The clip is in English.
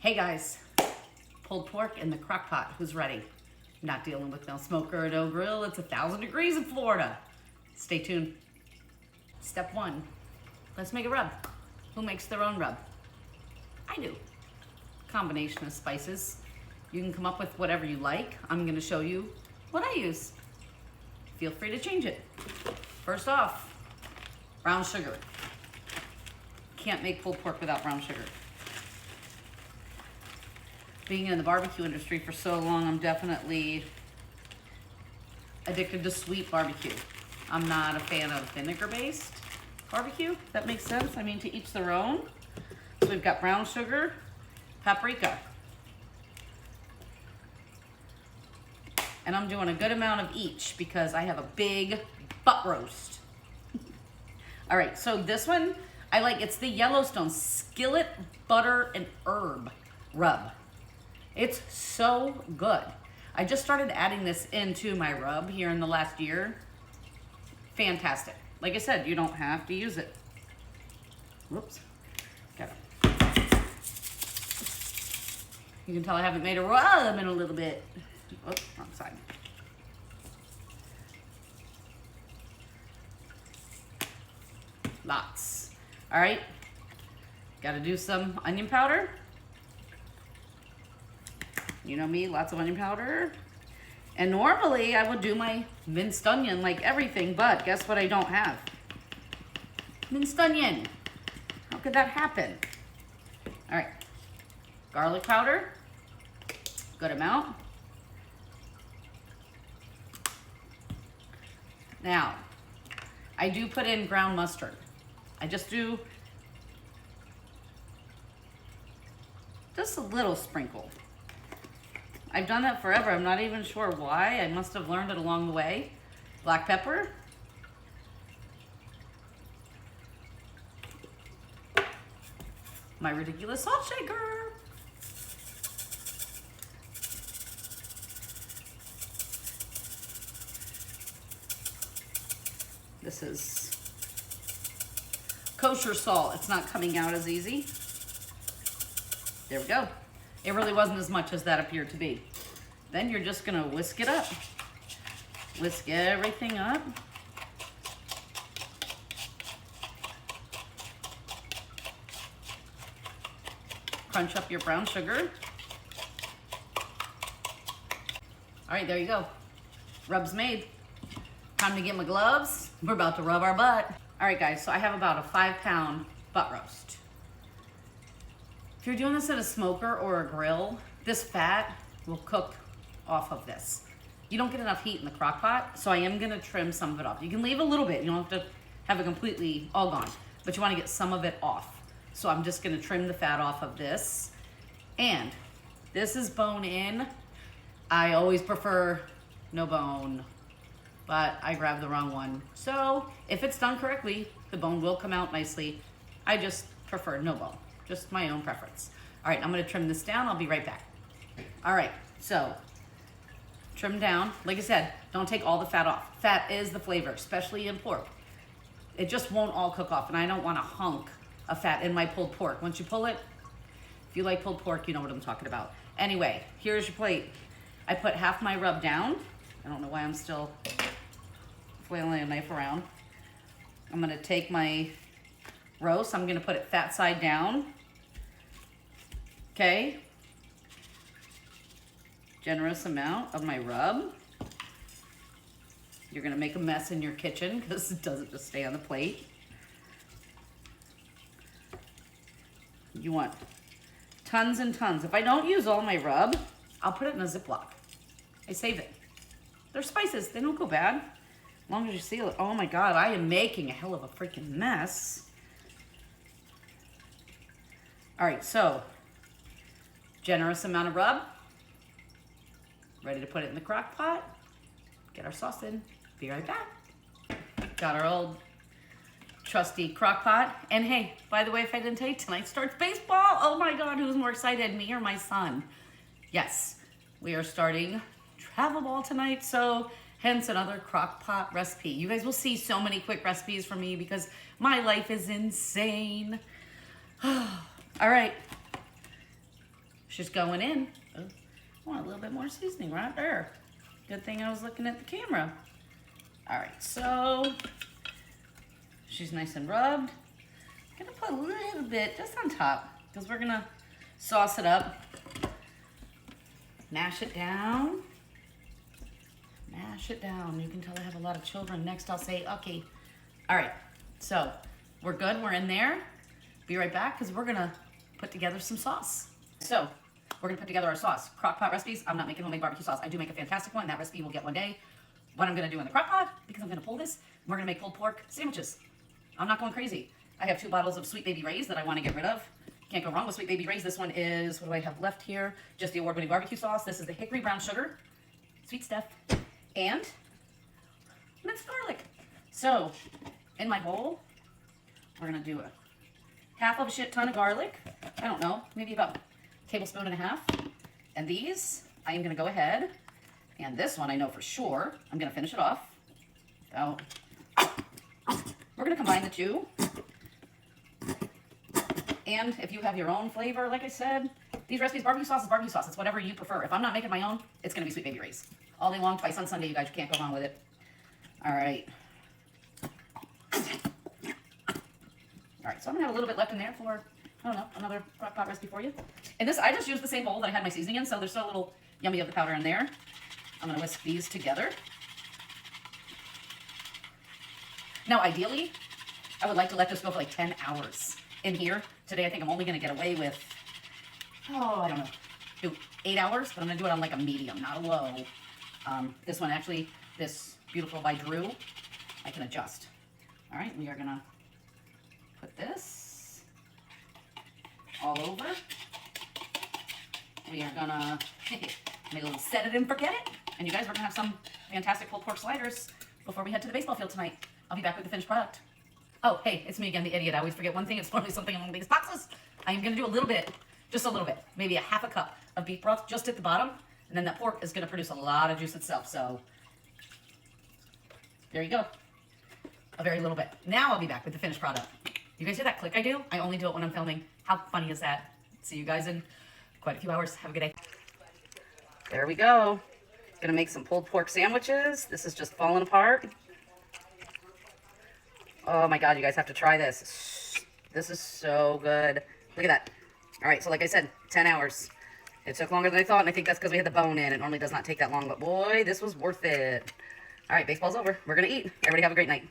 Hey guys, pulled pork in the crock pot. Who's ready? Not dealing with no smoker or no grill. It's 1,000 degrees in Florida. Stay tuned. Step one, let's make a rub. Who makes their own rub? I do. Combination of spices. You can come up with whatever you like. I'm gonna show you what I use. Feel free to change it. First off, brown sugar. Can't make pulled pork without brown sugar. Being in the barbecue industry for so long, I'm definitely addicted to sweet barbecue. I'm not a fan of vinegar-based barbecue. That makes sense. I mean, to each their own. So we've got brown sugar, paprika. And I'm doing a good amount of each because I have a big butt roast. All right, so this one, I like, it's the Yellowstone skillet butter and herb rub. It's so good. I just started adding this into my rub here in the last year. Fantastic. Like I said, you don't have to use it. Whoops. Got it. You can tell I haven't made a rub in a little bit. Oops, wrong side. Lots. All right. Got to do some onion powder. You know me, lots of onion powder. And normally I would do my minced onion like everything, but guess what I don't have? Minced onion. How could that happen? All right. Garlic powder. Good amount. Now, I do put in ground mustard. I just do just a little sprinkle. I've done that forever. I'm not even sure why. I must have learned it along the way. Black pepper. My ridiculous salt shaker. This is kosher salt. It's not coming out as easy. There we go. It really wasn't as much as that appeared to be. Then you're just gonna whisk it up. Whisk everything up. Crunch up your brown sugar. All right, there you go. Rub's made. Time to get my gloves. We're about to rub our butt. All right, guys, so I have about a 5-pound butt roast. If you're doing this in a smoker or a grill, this fat will cook off of this. You don't get enough heat in the crock pot, so I am gonna trim some of it off. You can leave a little bit. You don't have to have it completely all gone, but you wanna get some of it off. So I'm just gonna trim the fat off of this. And this is bone in. I always prefer no bone, but I grabbed the wrong one. So if it's done correctly, the bone will come out nicely. I just prefer no bone. Just my own preference. All right, I'm gonna trim this down. I'll be right back. All right, so trim down. Like I said, don't take all the fat off. Fat is the flavor, especially in pork. It just won't all cook off, and I don't want a hunk of fat in my pulled pork. Once you pull it, if you like pulled pork, you know what I'm talking about. Anyway, here's your plate. I put half my rub down. I don't know why I'm still flailing a knife around. I'm gonna take my roast. I'm gonna put it fat side down. Okay. Generous amount of my rub. You're gonna make a mess in your kitchen because it doesn't just stay on the plate. You want tons and tons. If I don't use all my rub, I'll put it in a Ziploc. I save it. They're spices, they don't go bad. As long as you seal it. Oh my God, I am making a hell of a freaking mess. All right, so generous amount of rub. Ready to put it in the crock pot. Get our sauce in. Be right back. Got our old trusty crock pot. And hey, by the way, if I didn't tell you, tonight starts baseball. Oh my God, who's more excited, me or my son? Yes, we are starting travel ball tonight, so hence another crock pot recipe. You guys will see so many quick recipes from me because my life is insane. All right. just going in. Oh, I want a little bit more seasoning right there. Good thing I was looking at the camera. All right, so she's nice and rubbed. I'm gonna put a little bit just on top because we're gonna sauce it up. Mash it down. Mash it down. You can tell I have a lot of children. Next I'll say, okay. All right, so we're good, we're in there. Be right back because we're gonna put together some sauce. So we're gonna put together our sauce. Crock pot recipes, I'm not making homemade barbecue sauce. I do make a fantastic one. That recipe we'll get one day. What I'm gonna do in the crock pot, because I'm gonna pull this, we're gonna make pulled pork sandwiches. I'm not going crazy. I have 2 bottles of Sweet Baby Ray's that I wanna get rid of. Can't go wrong with Sweet Baby Ray's. This one is, what do I have left here? Just the award-winning barbecue sauce. This is the hickory brown sugar, sweet stuff, and minced garlic. So, in my bowl, we're gonna do a half of a shit ton of garlic. I don't know, maybe about a tablespoon and a half. And these, I am gonna go ahead, and this one I know for sure, I'm gonna finish it off. So, we're gonna combine the two. And if you have your own flavor, like I said, these recipes, barbecue sauce is barbecue sauce. It's whatever you prefer. If I'm not making my own, it's gonna be Sweet Baby Ray's. All day long, twice on Sunday, you guys, you can't go wrong with it. All right. All right, so I'm gonna have a little bit left in there for, I don't know, another crock pot recipe for you. And this, I just used the same bowl that I had my seasoning in, so there's still a little yummy of the powder in there. I'm gonna whisk these together. Now, ideally, I would like to let this go for like 10 hours in here. Today, I think I'm only gonna get away with, I don't know, do 8 hours, but I'm gonna do it on like a medium, not a low. This one actually, this Beautiful by Drew, I can adjust. All right, we are gonna put this all over. We are gonna make a little set it and forget it. And you guys, we're gonna have some fantastic pulled pork sliders before we head to the baseball field tonight. I'll be back with the finished product. Oh, hey, it's me again, the idiot. I always forget one thing. It's normally something in one of these boxes. I am gonna do a little bit, just a little bit, maybe a half a cup of beef broth just at the bottom. And then that pork is gonna produce a lot of juice itself. So there you go. A very little bit. Now I'll be back with the finished product. You guys hear that click I do? I only do it when I'm filming. How funny is that? See you guys in quite a few hours. Have a good day. There we go. Gonna make some pulled pork sandwiches. This is just falling apart. Oh my God, you guys have to try this. This is so good. Look at that. All right, so like I said, 10 hours. It took longer than I thought, and I think that's because we had the bone in. It normally does not take that long, but boy, this was worth it. All right, baseball's over. We're gonna eat. Everybody have a great night.